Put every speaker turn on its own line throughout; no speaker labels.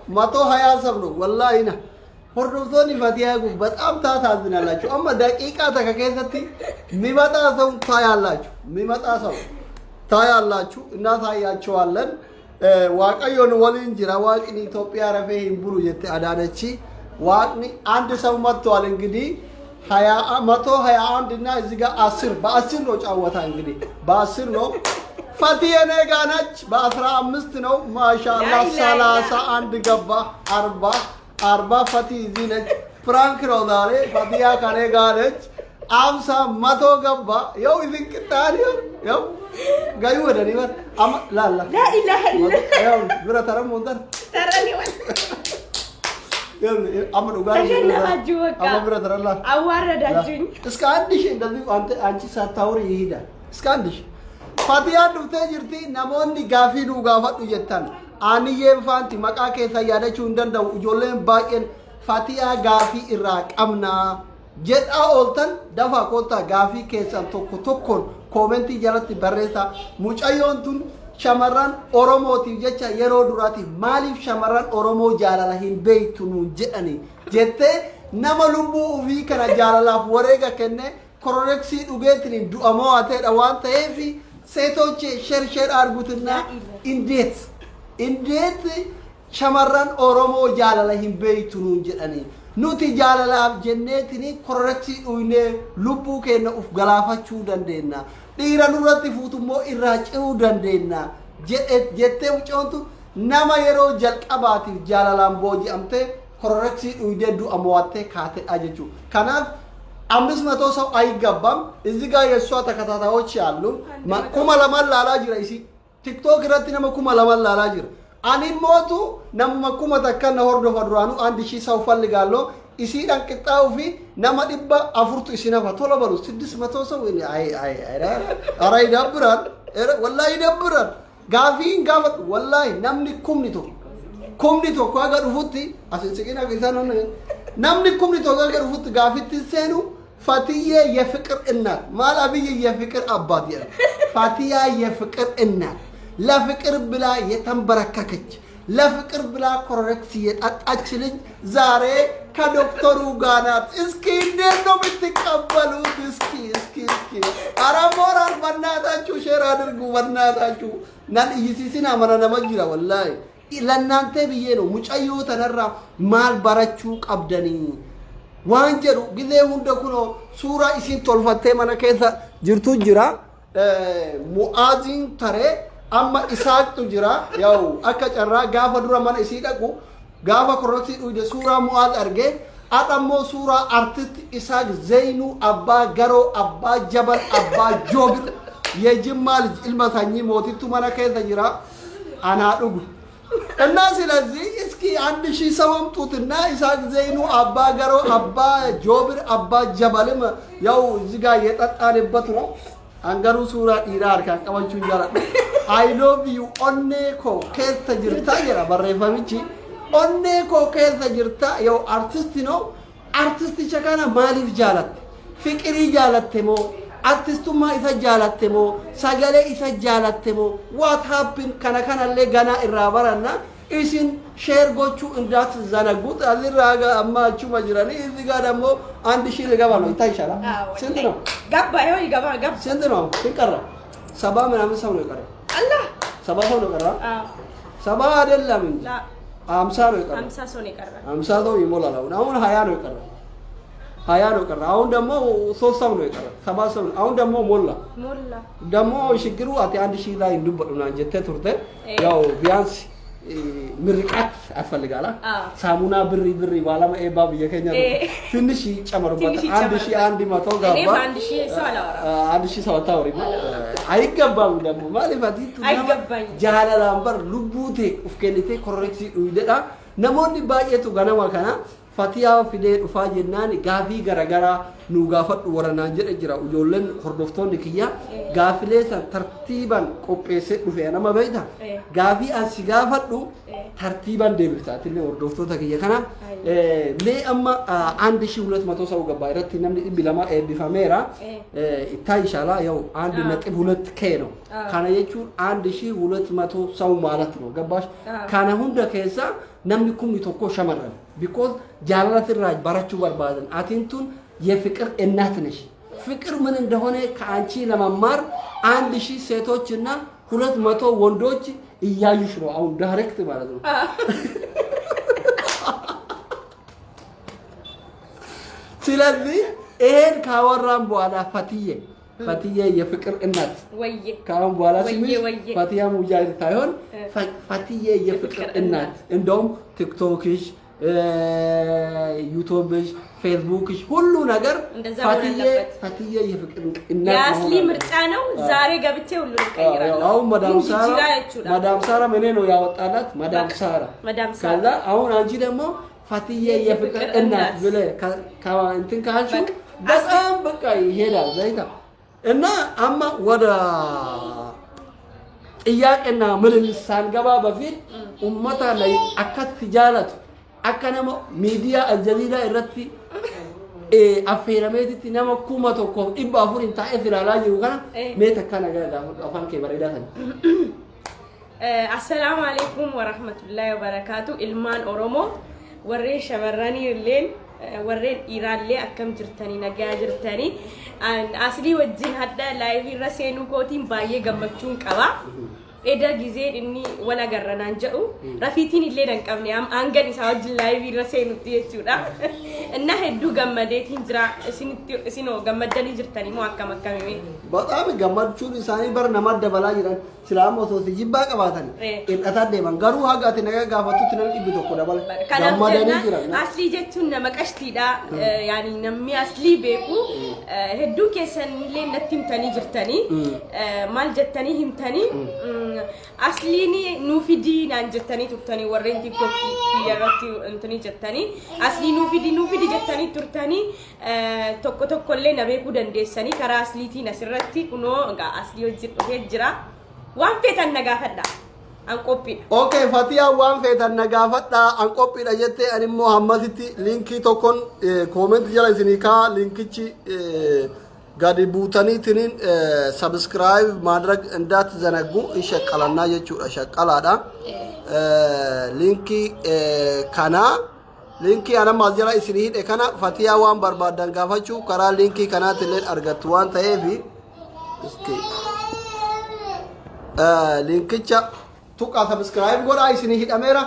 mato haya sabno wallahi na hordoftoonni fatiyaa kun በጣም ታሳዝናላችሁ amma daqiiqaa takka keessatti mimaxa ሰው ታያላችሁ እናሳያቸዋለን waaqayyoon waliin jira waaqni ኢትዮጵያ rafee hin bulu jette Adaanachi waaqni አንድ ሰው መጥቷል እንግዲህ 121 እና እዚህ ጋር 10 በ10 ነው ጫወታ እንግዲህ በ10 ነው ፋቲያ ነጋናች በ15 ነው ማሻአላ 31 ገባ 40 ፋቲ እዚህ ነች ፍራንክ ነው ዛሬ ፋቲያ ከነጋነች 50 100 ገባ ያው እዚህ ቅጣሪ ያው ጋዩ ወደኔ ወር ላላ
لا اله الا الله
ያው ብራ ተረም ወንደር
تراني
አመኑ ጋር
ተሸነፋችሁ በቃ
አመብረ ተረላ
አዋረዳችሁኝ
እስከ አንድ ሺህ እንደዚህ አንቺ ሳታውሪ ይሄዳል እስከ አንድ ሺህ ፋቲያ ዱፍቴ ጅርቲ ናሞኒ ጋፊዱ ጋፈዱ ጀታን አንዬ ፋንቲ መቃ ከሳ ያደችው እንደንደው ጆሌን ባቄን ፋቲያ ጋፊ ኢራ ቀምና ጀዳ ኦልተን ደፋ ኮታ ጋፊ ከሳን ቶኮን ኮሜንት ጀለቲ በሬሳ ሙጫዮንቱን ሸመራን ኦሮሞቲ ጀቻ የሮ ዱራቲ ማሊፍ ሸመራን ኦሮሞ ጃላላ ሂን ቤይቱኑ ጀአኒ ጀቴ ነመሉቡ ኡፊ ከና ጃላላፍ ወሬጋ ከነ ኮሮሬክሲ ዱጌትኒ ዱአሞ አቴ ዳዋን ተይፊ ሴቶቼ ሸርሸር አርጉትና እንዴት ሸመራን ኦሮሞ ጃላላ ሂን ቤይቱኑ ጀአኒ ኑቲ ጃላላፍ ጀኔትኒ ኮሮሬክሲ ኡይኔ ሉቡ ከነ ኡፍ ገላፋቹ ደንዴና dhiira nurratti fuutummoo irraa ci'uu dandeenya jettee mucoontu nama yeroo jalqabaatiif jaalalaan booji'amtee korreksii dhuydee du'a mo'attee kaatedha jechuudha. Kanaaf 500 ሰው አይገባም እዚህ ጋር የሷ ተከታታዮች ያሉ ኩማ ለማን ላላ ጅራ እሲ ቲክቶክ ረት ነመ ኩማ ለማን ላላ ጅራ አኒን ሞቱ ነመ ኩማ ተከነ ሆርዶ ፈድራኑ 1000 ሰው ፈልጋለሁ isiidhaan qixxaa'uu fi nama 400 isinafa tola baru 600 ሰው አራ ይዳብራል ወላሂ ይዳብራል ጋፊን ጋፈት ወላሂ namni kumni tokko aga dhufutti asinsqina ቢታን namni kumni tokko aga dhufutti gaafitti seenu ፋቲያ የፍቅር እናት ማል አብይ የፍቅር አባት ያ ፋቲያ የፍቅር እናት ለፍቅር ብላ የተንበረከከች ለፍቅር ብላ ኮሬክስ የጣጣች ልጅ ዛሬ ከዶክተሩ ጋር ናት። እስኪ እንዴት ነው የምትቀበሉት? እስኪ ኧረ ሞራል በእናታችሁ ሼር አድርጉ በእናታችሁ ናን ይሲሲና ማናነማ ጅራ ወላሂ ለእናንተ ብዬ ነው ሙጫዮ ተነራ ማል ባራችሁ ቀብደኒ ዋንጀሩ ጊዜ ሁንደኩኖ ሱራ ኢሲን ቶልፈቴ ማና ከዛ ጅርቱ ጅራ ሙአዚን ተሬ amma isaaqtu jira yaw akka carra gaafa dura mana isii dhaqu gaafa koroti dhuide suuraa mu'aad arge adammoo suuraa artist isaaq zeynu abbaa garoo abbaa jabal abbaa joobir የጅማ ልጅ ilma sanyii mootitu mana keessa jira anaa dhugu እና ስለዚህ እስኪ 1000 ሰው አምጡትና isaaq zeynu abbaa garoo abbaa joobir abbaa jabalም ያው እዚህ ጋር የጠጣንበት ነው አንገሩ ሱራ ዲራ አርካን ቀበንቹ ይያላ I love you onneko keessa jirta jira barreeffamichi onneko keessa jirta yow artist no artisticha kana maaliif jaalatte fiqirii jaalatte moo artistummaa isa jaalatte moo sagalee isa jaalatte moo what happened kana kanallee ganaa irraa baranna isin share gochuu እንዳት ዘነጉት አዝራጋ አማቹማ ጅራኒ እዚህ ጋር ደግሞ 1000 ልገባ ነው ይታይሻላ ስንት ነው
ገባ ይኸው ይገባ
ስንት ነው ትቀራ 70 ምናምን ሰው ነው የቀረ
አላህ
70 ሰው ነው የቀረ አዎ 70 አይደለም እንጂ 50 ነው የቀረ
50 ሰው ነው የቀረ
50 ሰው ይሞላል አሁን 20 ነው የቀረ 20 ነው የቀረ አሁን ደግሞ 3 ሰው ነው የቀረ 70 ሰው አሁን ደግሞ ሞላ ደግሞ ችግሩ አቲ 1000 ላይ እንድበሉና እንጀተ ቱርተ ያው ቢያንስ ምርቃት አፈልጋላ ሳሙና ብሪ ባላማ ኤባብ የከኛ ትንሽ ጨመሩበት 1100 ጋባ እኔ 1000 ሰው አላወራ 1000 ሰው ታወሪ አይገባም ደግሞ ማለት
አይገባኝ
ጃላላምበር ሉቡቴ ኡፍከኒቴ ኮሬክሲ ኡይደዳ ነሞኒ ባየቱ ገናማ ካና ፋቲያ ፊዴ ዱፋ ጀናኒ ጋፊ ገረገራ ኑ ጋፈዱ ወረና ጀደ ጅራ ኡጆለን ኮርዶፍቶን ዲክያ ጋፊሌሳ ተርቲባን ቆጴሴ ዱፌ ነማ በይታ ጋፊ አንሲ ጋፈዱ ተርቲባን ደብርታትለ ወርዶፍቶ ተክያ ከና mee amma 1200 ሰው ገባ irratti namni 200 eebbifameera itti inshallah ያው 1.2 k ነው kana jechuun 1200 ሰው ማለት ነው ገባሽ kana hunda keessa namni kumni tokko shamarran because jaalalatirraa barachuu barbaadan atintun የፍቅር እናት ነሽ ፍቅር ምን እንደሆነ ከአንቺ ለመማር 1000 ሴቶችና 200 ወንዶች እያዩሽ ነው አሁን ዳይሬክት ማለት ነው ስለዚህ ይሄን ካወራን በኋላ ፈትዬ የፍቅር እናት
ወይዬ
ካሁን በኋላ ሲሚስ ፈትያ ሙጃሂድ ታይሆን ፈትዬ የፍቅር እናት እንደውም ቲክቶክሽ ዩቲዩብሽ ፌስቡክሽ ሁሉ ነገር ፈትዬ የፍቅር እናት
ያስሊ ምርጫ ነው ዛሬ ገብቼ ሁሉ ልቀይራለሁ
አሁን ማዳም ሳራ ምን ነው ያወጣላት ማዳም ሳራ ከዛ አሁን አንቺ ደግሞ ፈትዬ የፍቅር እናት ብለ እንትን ካልሽ በጣም በቃ ይሄዳል ዘይታ እና አማ ወደ ጥያቄና ምልልስ ሳንገባ በፊት ኡመታ ላይ አከት ጃለቱ አከነማ ሚዲያ አልጀዚራ እረቲ affeerameetitti nama 1,400 taa'ee filaalaa jiru kana mee takka nagaa afaan kee bareedaa tan
Assalamu alaikum wa rahmatullahi wa barakatuh ilmaan Oromoo warreen shamarranii illeen warreen dhiiraallee akkam jirtanii nagaa jirtanii aslii wajjin hadda live irra seenuu kootiin baay'ee gammachuun qaba eda gizeen inni wala garranaan jedhu rafiitiin illee dan qabne aangan isaa wajjin live irra seenutti jechuudha እና hedduu gammadeetiin jira isinoo gammadanii jirtanii moo akkam akkamime
በጣም gammachuun isaanii bar nama dabalaa jiran islaama osoo jibbaa qabaatan hidhataa deeman garuu hagaati naga gaafatutti namni dhibbi tokko dabala gammadanii jiran
aslii jechuun nama qashtiidha yaani namni aslii beeku hedduu keessan illee natti himtanii jirtanii maal jettanii himtanii asliini nuufidii naan jettanii turtanii warreen tiktok irratti intanii jettanii aslii nuufidii jettanii turtanii tokko tokkollee na beekuu dandeessanii karaa asliitiin asirratti kunoo aslii hojii dhufee jira waan feetan nagaafadha an qophiidha
okay fatiyaa waan feetan nagaafadha an qophiidha jettee ani immoo hammasitti linkii tokkon comment jala isinii kaa linkichi gadi buutaniitiin subscribe ማድረግ እንዳትዘነጉ ይሸቀላልና jechuudha shaqqalaadha linki kana linki anama jala isinii hidhe kana fatiyaa waan barbaadan gaafachuu karaa linki kanaatti illee argattu waan ta'eef linkicha tuqa subscribe godhaa isinii hidhameera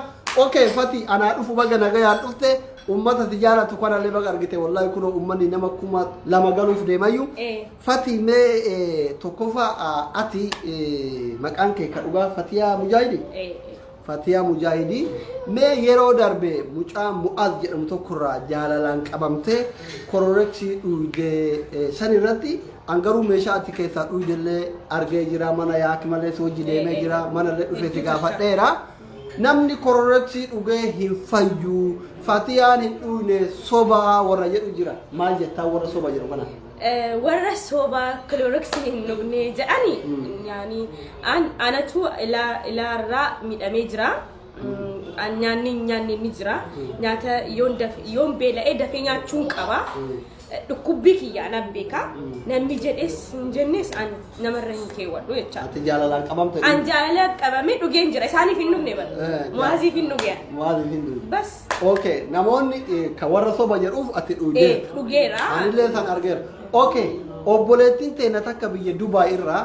okay fati ana dhufu baga nagayaan dhufte ummata tijaaratu kana le baga argite wallahi kuno ummanni nama kuma lama galuuf deemayu fati me tokkofa ati maqaan kee ka dhugaa fatiyaa mujaahidi fatiyaa mujaahidi me yeroo darbe mucaa mu'az jedhamu tokkorraa jaalalaan qabamte kororeksi dhuide san irratti angaruu meeshaa ati keessaa dhuidellee argee jira mana yaaki malee hojii deemee jira mana illee dhufeeti gaafadheera namni kororeksi dhugee hin fayyu fatiyaan hin dhuune soba warra jedhu jira maal jettaa warra soba jedhu kana
warra soba kororeksi hin dhugne jedhani yaani anatu ilaarraa midhamee jira nyaanni ni jira nyaata yoon beela'ee dafee nyaachuun qaba dhukubbii kiyyaa nan beeka namni jedhes hin jennes an namarra hin keewwadhu jecha
ati jaalalaan qabamte
an jaalala qabame dhugeen jira isaaniif hin dhugne bal mu'aziif hin dhuge bas
okay namoonni ka warra soba jedhuuf ati
dhugeera
anillee san argeera okay obboleettiin teena takka biyya Dubaay irraa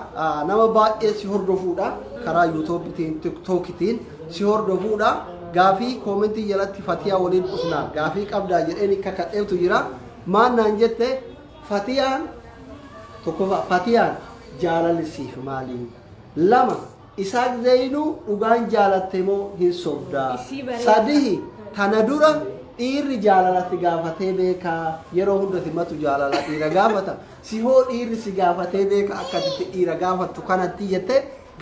nama baay'ee si hordofuudha karaa YouTubetiin TikTokitiin si hordofuudha gaafii koomentii jalatti fatiyaa waliin dhufna gaafii qabdaa jedheen kakadheetu jira maannaan jette fatiyaan tokko fatiyaan jaalalisiif maali lama isaaq zeynu dhugaan jaalatte moo hin sobdaa sadihi tana dura dhiirri jaalalatti gaafatee beekaa yeroo hunda simatu jaalala dhiira gaafata si hoo dhiirri si gaafatee beeka akkasitti dhiira gaafattu kanatti jette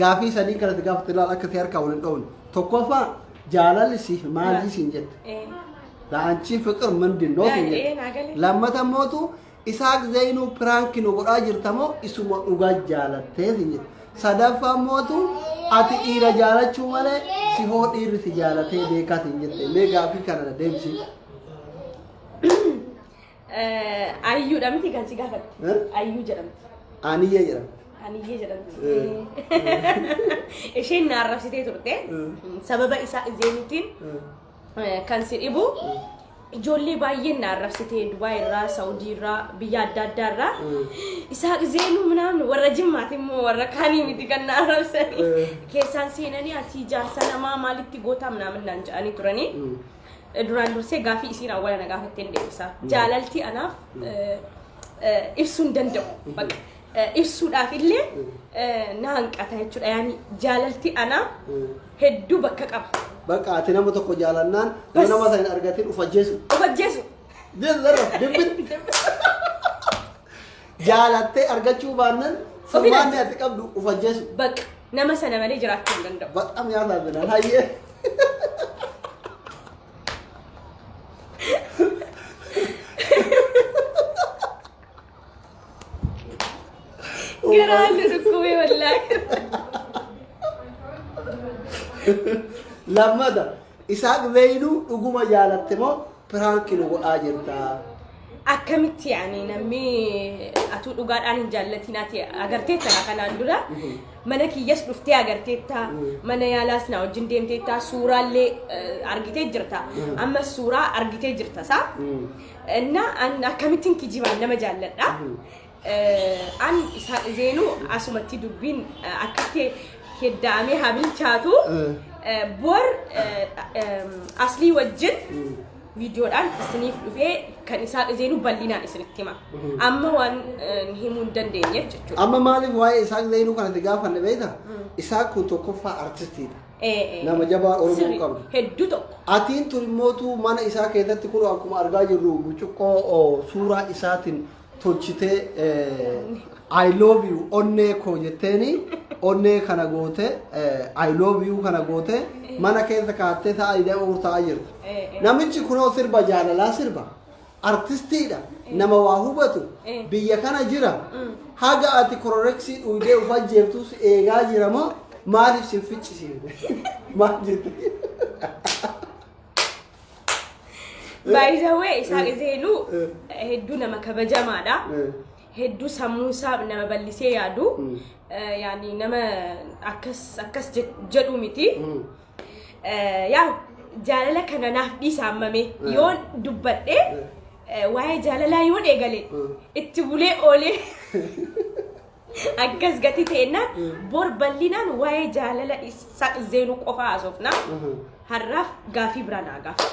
gaafii sadii kanatti gaafatte laal akkasi harkaa waliin dhowne tokkoffaa jaalalisiif maali sin jette la'anchi fiqir ምንድን ነው ለማታ ሞቱ ኢሳቅ ዘይኑ ፕራንክ ነው ጎዳ ጅርተሞ ኢሱሞ ዱጋ ጃለቴ ሲኝ ሰዳፋ ሞቱ አቲ ኢራ ጃለቹ ማለ ሲሆ ዲር ሲጃለቴ ቤካ ሲኝቴ ሜጋፊ ከነ ደምሲ
Ayyuu dhamti kan si gaafate. Ayyuu jedhamti.
Aniyya jedhamti.
Aniyya jedhamti. Isheen na arrabsitee turte. Sababa isaa Zeenutiin kan si dhibu ijoollee baay'een na arrabsitee Dubaay irraa, Saawudii irraa, biyya adda addaa irraa. Isaa Zeenuu minaan warra Jimmaati immoo warra kaanii miti kan na arrabsanii. Keessaan seenanii ati jaarsa namaa maalitti gootaa minaamin naan jedhanii turanii. Duraan dursee gaafii isiin awwaala na gaafattee deebisa. Jaalalti anaaf ibsuu hin danda'u. Ibsuudhaaf illee na hanqata jechuudha. Yaani jaalalti anaaf hedduu bakka qaba.
Bakka ati nama tokko jaalannaan yoo nama sana hin argatin ufajjeesu.
Ufajjeesu.
Deemsarra dibbit. Jaalattee argachuu baannaan furmaanni ati qabdu ufajjeesu.
Bakka nama sana malee jiraachuu hin danda'u.
Baqam yaadadha. Hayyee.
Garaan dhukkubee wallaahi.
Lammata Isaaq Zeenuu dhuguma jaalatte moo piraanki nu godhaa jirta?
Akkamitti yaani namni atuu dhugaadhaan hin jaallatin ati agarteetta kanaan dura mana kiyyas dhuftee agarteetta mana yaalaas na wajjin deemteetta suuraallee argitee jirta amma suuraa argitee jirta saa inna an akkamittiin kijibaan nama jaalladha an Isaaq Zeenuu asumatti dubbiin akkatti heddaamee habilchaatu bor aslii wajjin videodhaan isiniif dhufee kan Isaaq Zeenuu bal'inaan isinitti hima. Amma waan himuu hin dandeenyeef jechuudha.
Amma maaliif waa'ee Isaaq Zeenuu kanatti gaafanne beekta? Isaaq kun tokkoffaa artistiidha. Nama jabaa Oromoo qabdu.
Hedduu tokko.
Atiin turimmootu mana isaa keessatti kun akkuma argaa jirru bucuqqoo suuraa isaatiin tolchitee I love you onnee koo jetteeni onnee kana goote I love you kana goote mana keessa kaattee ta'a ida'uu urtaa'aa jirtu. Namichi kunoo sirba jaalalaa sirba artistiidha nama waa hubatu biyya kana jira haga ati kororeksii dhuydee ufajjeeftus eegaa jira moo maaliif sin ficcisiifte maal jette?
By the way, Isaaq Zeenuu hedduu nama kabajamaadha. Hedduu sammuu isaa nama bal'isee yaadu. Yaani nama akkas jedhu miti. Yaa jaalala kana naaf dhiisa hammame yoon dubbadhe waa'ee jaalalaa yoon eegale itti bulee oolee akkas gati ta'ennaan bor bal'inaan waa'ee jaalala Isaaq Zeenuu qofa haasofna har'aaf gaafii biraa naa gaafa.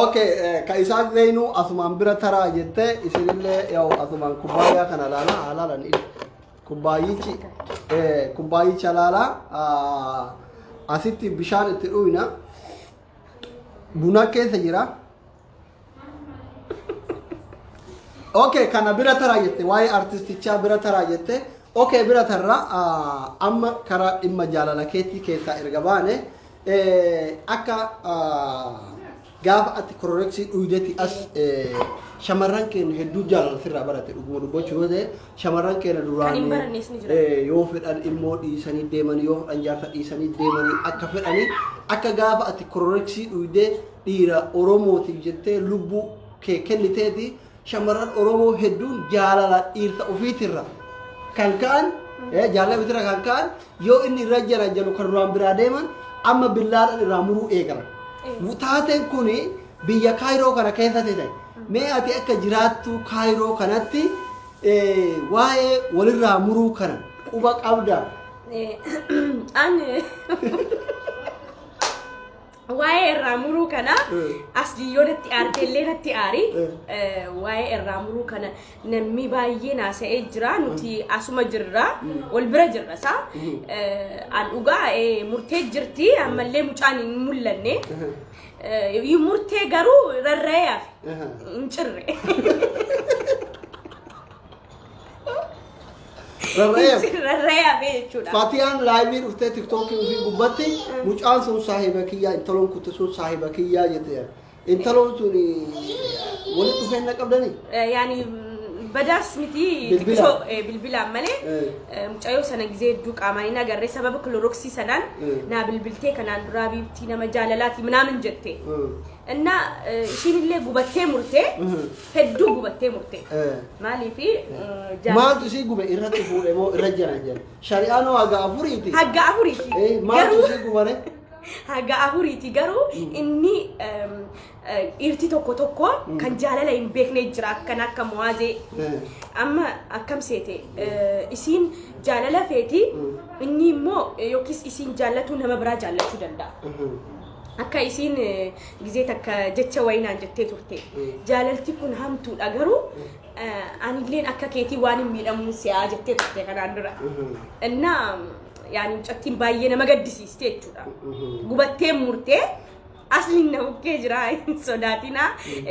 Okay, ka Isaaq Zeenuu asumaan bira taraa jettee isinillee yoo asumaan kubbaayyaa kana laalaa haalaalan kubbaayicha laalaa asitti bishaan itti dhuyna buna keessa jira. Okay, kana bira taraa jette waa'ee artistichaa bira taraa jette. Okay, bira tarraa amma karaa dhimma jaalala keetii keessaa erga baane akka gaafa ati kororeksii dhuydeeti as shamarran keenya hedduu jaalala sirraa barate dhuguma dubbachuu yoo ta'e shamarran keenya duraan yoo fedhan immoo dhiisanii deemanii yoo fedhan jaarsa dhiisanii deemanii akka fedhanii akka gaafa ati kororeksii dhuydee dhiira Oromootiif jettee lubbuu kee kenniteeti shamarran Oromoo hedduun jaalala dhiirsa ofiitirra kan ka'an jaalala bitira kan ka'an yoo inni irra jala jalu kan duraan biraa deeman amma billaadhaan irraa muruu eegalan. Taateen kun biyya Kaayiroo kana keessatti ta'e mee ati akka jiraattu Kaayiroo kanatti waa'ee walirraa muruu kana quba qabda.
Waa'ee irraa muruu kana asliyoonatti aarteellee natti aari waa'ee irraa muruu kana namni baay'ee naasa'ee jira nuti asuma jirra wal bira jirra saa an dhugaa murtee jirti ammallee mucaan hin mul'anne murtee garuu rarra'ee hin cirre. Rarra'ee jechuudha.
Fatiyaan laayivii dhuftee tiktookii ofii gubbatti mucaan sun saahiba kiyyaa intaloon kutte sun saahiba kiyyaa jette intaloon sun walitti dhufeenya qabdanii?
Yaani Badaas miti bilbila malee mucayyoo sana gizee hedduu qaamaan agarree sababa kiloroksii sanaan naa bilbiltee kanaan duraa biiftii nama jaalalaati minaamin jette. እና ሽንሌ ጉበቴ ሙርቴ ሄዱ ጉበቴ ሙርቴ ማሊፊ
ማልቱ ሲ ጉበ ኢራቲ ፉደሞ ኢራጀናጀን ሸሪዓኖ ሀጋ አፉሪቲ
ማልቱ
ሲ ጉበኔ
ሀጋ አፉሪቲ ገሩ እኒ ኢርቲ ቶኮ ቶኮ ከን ጃለላ ኢምቤክኔ ጅራ ከና ከመዋዜ አማ አከም ሴቴ ኢሲን ጃለላ ፌቲ እኒ ሞ ዮኪስ ኢሲን ጃለቱ ነመብራ ጃለቱ ደንዳ akka isin gizee takka jecha waynaan jettee turte jaalalti kun hamtuudha garuu anilleen akka keetii waan hin miidhamuun si'aa jettee turte kanaan dura እና ያኒ ጨቲን ባየነ መገድሲስቴ ጁዳ ጉበቴ ሙርቴ አስሊን ነው ከጅራ ሶዳቲና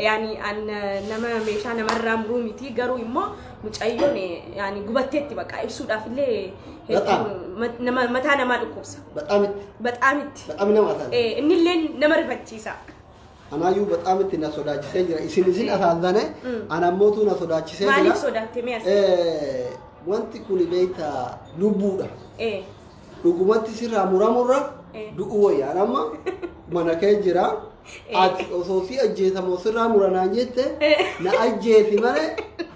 ያኒ አን ነመ ሜሻ ነመራም ሩሚቲ ገሩ ይሞ ሙጫዮኔ ያኒ ጉበቴት በቃ እሱ ዳፍሌ መታ ነማ ድቁብስ በጣም ነው አታ እንልን ነመርፈቺሳ
አናዩ በጣም እንትና ሶዳቺ ሰጅራ ኢሲን አሳዛነ አናሞቱ ና ሶዳቺ ሰጅራ
ማሊ ሶዳቴ ሚያስ
ወንቲ ኩሊ ቤታ ሉቡዳ ዱጉመቲ ሲራ ሙራሙራ ዱኡ ወያናማ mana kee jira ati ososi ajjeetamo sirra murana jette na ajjeeti male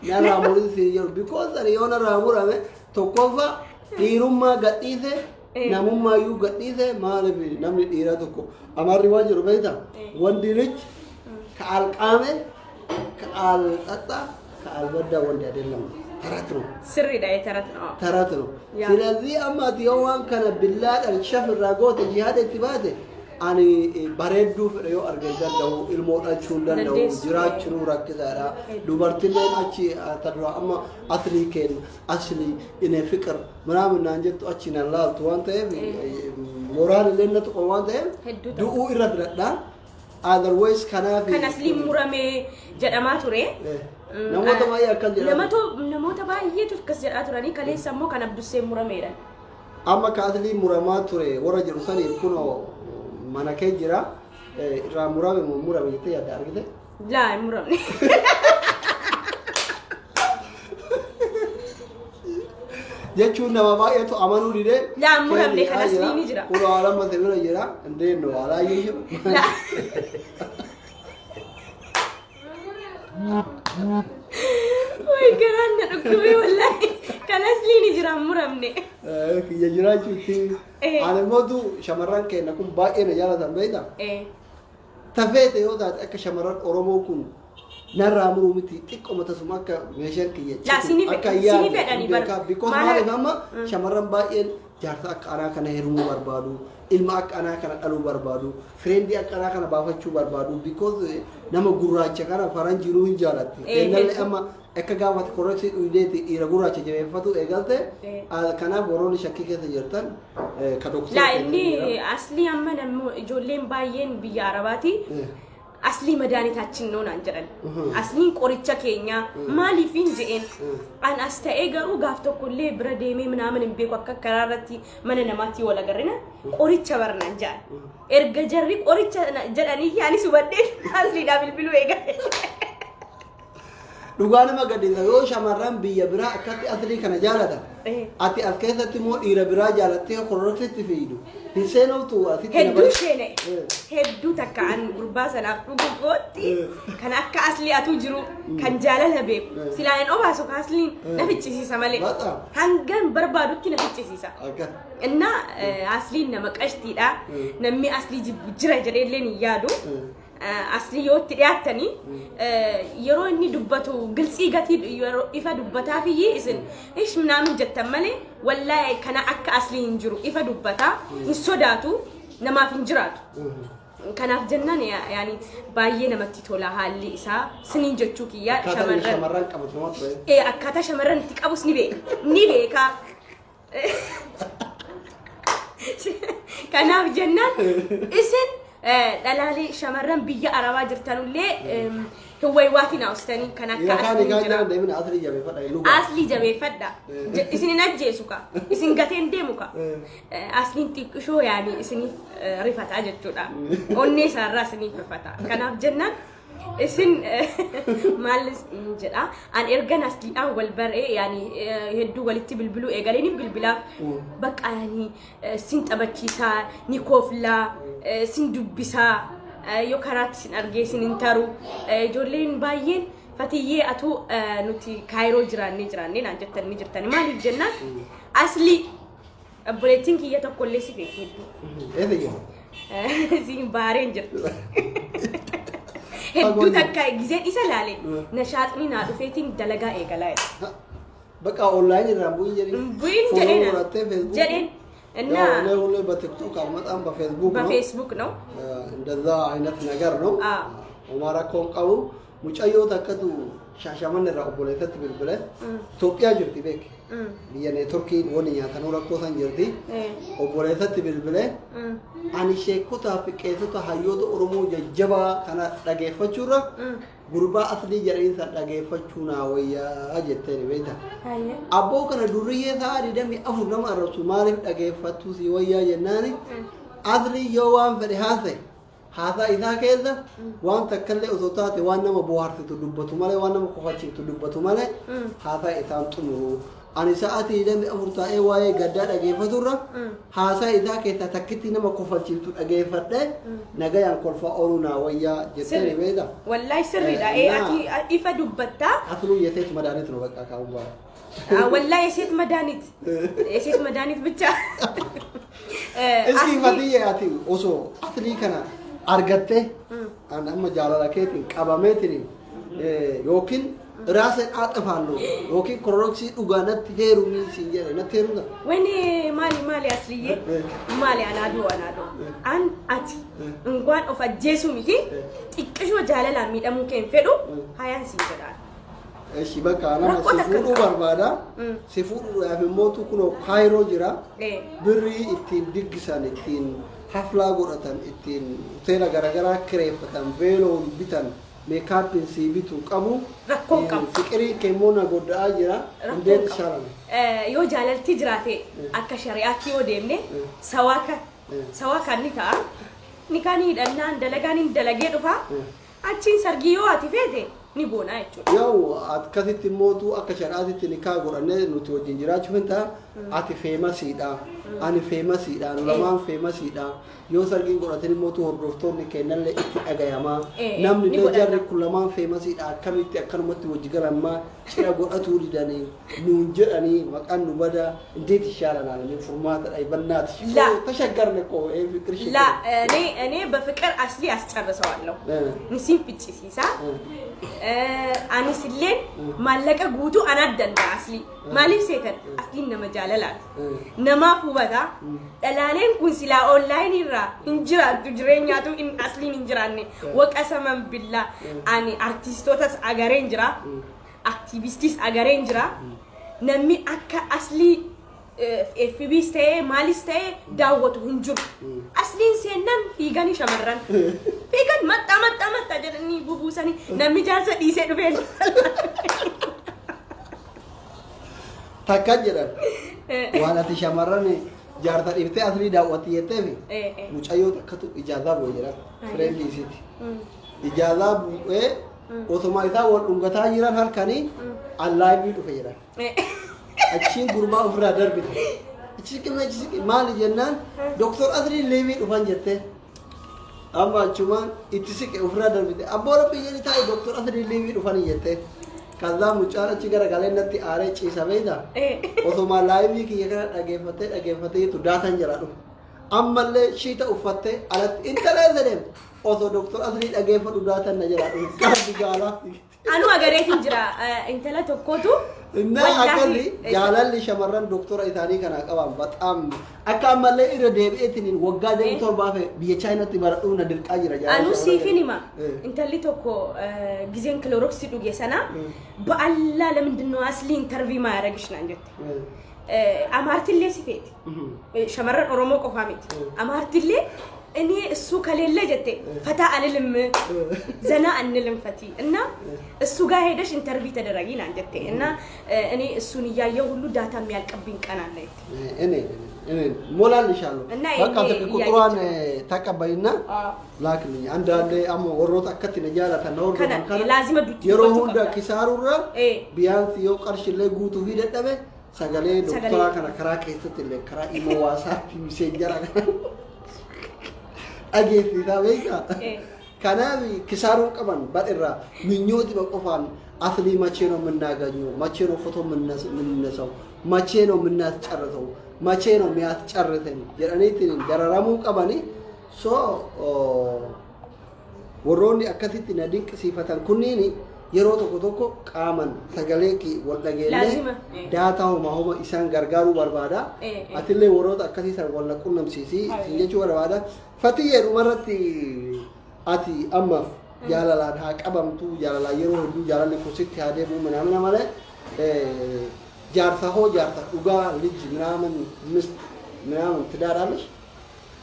na raamuri siriyor because ari ona raamurame tokkofa dhiirummaa gadhiise namummaa yu gadhiise maaliif namni dhiira tokko amarri waan jiru beekta wandi lich ka alqaame ka alqatta ka albadda wandi adelam taratro
sirri da
taratro ስለዚህ አማት የዋን ከነ ቢላድ አልሸፍ ራጎት ጂሃድ ኢትባቴ ani bareeddu fedhe yo argatan dawu ilmoodhachuun danda'u jiraachuu rakkisaadha dubartilleen achi tadura amma asli keen asli ine fikr ምናምን አንጀቱ አቺ ናላልቱ ዋን ta'eef moraal lennatu waan ta'eef du'uu irra biradhaan otherwise kanaaf
kan asli murame jedhamaa ture
namoota baay'ee akkan jedhamu
namoota baay'ee turkas jedhaa turanii kaleessa immoo kan abdussee murameedha
amma ka asli muramaa ture warra jiru saniif kunoo mana kee jira irraa murame jettee yaadda argite
laa muramne
jechuun nama baay'eetu amanuu didee
laa muramne kan asliin jira
kunoo alama sebira jira indeenno alaa jiru
ወይ ገራና ዶክተር ወላሂ kan asliin jira muramne
kiyya jiraachuutti ani mootu shamarran keenya kun baay'ee na jaalatan beekta tafeete yoo taate akka shamarran oromoo kun narraa muruu miti xiqqoo tasuma akka meeshaan kiyya
akka yaadu
because maaliif amma shamarran baay'een jaarsa akka anaa kana heerumuu barbaadu ilma akka anaa kana dhaluu barbaadu friendii akka anaa kana baafachuu barbaadu because nama gurraacha kana faranjiinuu hin jaalatti kennallee amma akka gaafate korreksii dhuideeti dhiira gurraacha jabeeffatu eegalte kanaaf warroonni shakkii keessa jirtan ka doktara
laa inni asli amma namni ijoolleen baay'een biyya arabaati asli madaanitaachin ነው ናን ጀራል asliin qoricha keenya maaliifin jeen an as ta'ee garuu gaaf tokkollee bira deemee ምናምን እንቤኩ akka karaarratti mana namaatti wala garina qoricha barnan jaan erga jarri qoricha jedhanii yaani subadde asliidha bilbilu eega
dhugaanuma gadhiisa yoo shamarran biyya biraa akkatti asli kana jaalatan ati as keessatti moo dhiira biraa jaalattee kororsetti fiidu hin seenoftu asitti
hedduu sheene hedduu takka an gurbaa sanaaf dhuguutti kan akka asli atu jiru kan jaalala beeku silaan obaaso ka asliin nafichisiisa malee hangan barbaadutti nafichisiisa እና asliin nama qashtiidha namni asli jibbu jira jedheelleen hin yaadu asli yootti dhiyaatanii yeroo inni dubbatu gilsii gatii ifa dubbataa fi isin ish minaamin jettan malee wallaahi kana akka asli hin jiru ifa dubbataa hin sodaatu namaaf hin jiraatu kanaaf jennaan yaani baay'ee namatti tola haalli isaa siniin jechuu kiyyaa
shamarran qabatu
akkaataa shamarran itti qabus ni beeka kanaaf jennaan isin dalali shamarran biyya arabaa jirtanullee hawwaywaatiin awstanii kan akka asli jabeeffadha isin hin ajjeesu ka isin gateen deemu ka asliin xiqqishoo yaani isin rifataa jechuudha onnee isaarraa isin rifata kanaaf jennaan اسن مالس جدا أن إرجع أصلي والبرء يعني هدو ولتي بالبلو إيجاليني بالبلا بق يعني سنت أبتشيسا نيكوفلا سندوبسا يوكارات سن أرجع سن إنتارو جولين باين فتيجي أتو نوتي كايرو جراني نجرتني ما الجنة أصلي أبوليتين كي يتقول لي سيفي هدو
إيه
زين بارين جرت هدو تكا جزء إسلالي نشاطني نادو فيتين دلقا إيجالاي
بقى أونلاين رامبوين
بوين جرين
إننا أنا ولا بتكتوك على مطعم بفيسبوك
بفيسبوك نو
إندا عينات نجار نو ومارا كون قو مش أيوة تكتو شاشمان الرابولة بالبلد توكيا جرتي بيك يعني تركي ونيا تنورا كوسان جرتي وبولة بالبلد أنا شيء كتا في كيسو تهيود أرمو جبا كنا لقي فجورا غربا أصلي جرين لقي فجونا ويا أجتني بيتا أبو كنا دورية ثاري دمي أفضل ما الرسول مالك لقي فتوسي ويا جناني أصلي يوم في هذا إذا كذا وان تكلم أزوتات وان ما بوارث تدبتو ماله وان ما كفاتي تدبتو ماله هذا إثام تنو أنا ساعتي إذا أفرط أي واي قدر أجيب فتورة هذا إذا كذا تكتي نما كفاتي أجيب فتة نجاي أنقل فأرونا ويا جتني بيدا
والله سري لا أتي إفا دبتا
أصله يسيت مدانيت نبقى كأوبا
والله يسيت مدانيت بتشا
إسكي فتية أتي أوسو أصلي كنا أرجعته أنا هم جالا لكيتين كابامتين يوكين راسن أطفالو يوكين كروكسي أوغانات هيرومي سينجر نتهرونا
ويني مالي أصلية مالي أنا دو أن أتي نقول أوف الجيسو ميتي إكشوا جالا لامي ده ممكن فيرو هاي سينجر
إيش بقى أنا سيفورو بربادا سيفورو يعني موتو كنو كايرو جرا بري إتين ديجسان إتين حفلة قرطان إتين تيلا غرغرا كريفتان فيلو بيتان ميكاب سيبيتو كابو فكري كيمونا قد أجرا ندير شارن
يو جالل تجراتي أكا شريعتي وديمني سواكا نكاني دلنا دلقاني دلقيت فا أتشين سرقيو أتفيدي نبونا
يو أتكثت موتو أكا شريعتي نكا قرأني نتو جنجراج فنتا أتي فيما سيدا أنا فيما سيدا نلمان فيما سيدا يو سرقين قرأتني موتو هردوفتوني كينال إتي أغاياما نمني نجاري كلمان فيما سيدا كميتي أكرمتي وجغرما شرا قرأتو لداني نونجراني مكان نبدا نديت الشارع على الفورمات أي بنات
لا
تشكرني كو أي فكر شيء
لا أنا بفكر أصلي أستشعر سؤال نسيم في تشيسا أنا سلين مالك أقوتو أنا دلنا أصلي مالي سيكن أصلي نما جاللات نما فوبدا دلالين كون سلا أونلاين يرا إنجرا تجرين ياتو إن أصلي إنجراني وقسما بالله أنا أرتيستوتاس أجارين جرا أكتيفيستيس أجارين جرا نمي أكا أصلي FBSته مالسته دعوت هنجر أصلين سنن فيجاني شمران فيجان مت جرني بوبوساني نمي جالس ديسة دوبل
تكاجران وانا تشمراني جارتا إبتة أصلي دعوتي يتامي مش أيوة كتو إجازة بوجرا فريندلي سيتي إجازة بوه أوتوماتيكا والأنقطع جيران هالكاني الله يبيدو فيران أشين غربا أفراد دربي أشين كمان أشين مالي جنان دكتور أدري ليبي أفان جته أما كمان إتسيك أفراد دربي أبورا بيجي تاي دكتور أدري ليبي أفان جته كذا مچارا چيكرا غالين نتي آره چي سبيدا أوتوما لايبي كي يكرا أجيفتي تداتن جرادو أما اللي شيتا أفته على إنترنت أوتو دكتور أدري أجيفت تداتن نجرادو كذا جالا
أنا أقرأت إنجرا أنت لا تقولوا
إنه أكلي جالال شمران دكتور إثاني كان أكوان بتأم أكمل لي إردب إثنين وقعد دكتور بافه بيجاينا تبارو ندرك أجرا جالال
أنا سيفيني ما أنت اللي تقول جزين كلوروكس تدوجي سنة بالله لمن دنو أصلي انترفي ما يرجعش نانجت أمارت اللي سيفيت شمران أرومو كفاميت أمارت اللي إني السوق اللي جت فتاة أنلم زنا أنلم فتي إننا السوق هيدش انترفي تدرجين عن جت إننا إني السونية يقولوا داتا ميال كبين كان عليه
ሞላል ይሻሉ በቃ ቁጥሯን ተቀበይና ላክልኝ አንዳንዴ አሞ ወሮት አከት ነጃላ ተነወር
ከነ ላዚም ዱት
የሮሁንዳ ኪሳሩራ ቢያንስ የቀርሽ ለጉቱ ሂደደበ ሰገሌ ዶክተራ ከና ከራ ከይተት ለከራ ኢሞዋሳ ሚሴጀራ አጌት ዳበይካ ከናቢ ኪሳሩን ቀበን በድራ ምኞት በቆፋን አትሊ መቼ ነው የምናገኘው መቼ ነው ፎቶ የምንነሳው መቼ ነው የምናስጨርሰው መቼ ነው የሚያስጨርሰን የኔትን ደራራሙ ቀበኒ ሶ ወሮኒ አከቲት ነድንቅ ሲፈተን ኩኒኒ የሮ ቶኮ ቃመን ሰገሌኪ ወልደገለ ዳታው ማሁማ ኢሳን ገርጋሩ በርባዳ አትሌ ወሮት አከቲ ሰር ወልነቁንም ሲሲ ሲየቹ በርባዳ ፈትዬ ሩመረቲ አቲ አማፍ ያላላ ቀበምቱ ያላላ የሮ ሁሉ ያላለ ኮሲት ያደቡ ምናምን ማለት ጃርታሆ ጃርታ ኡጋ ልጅ ምናምን ምስት ምናምን ትዳራለሽ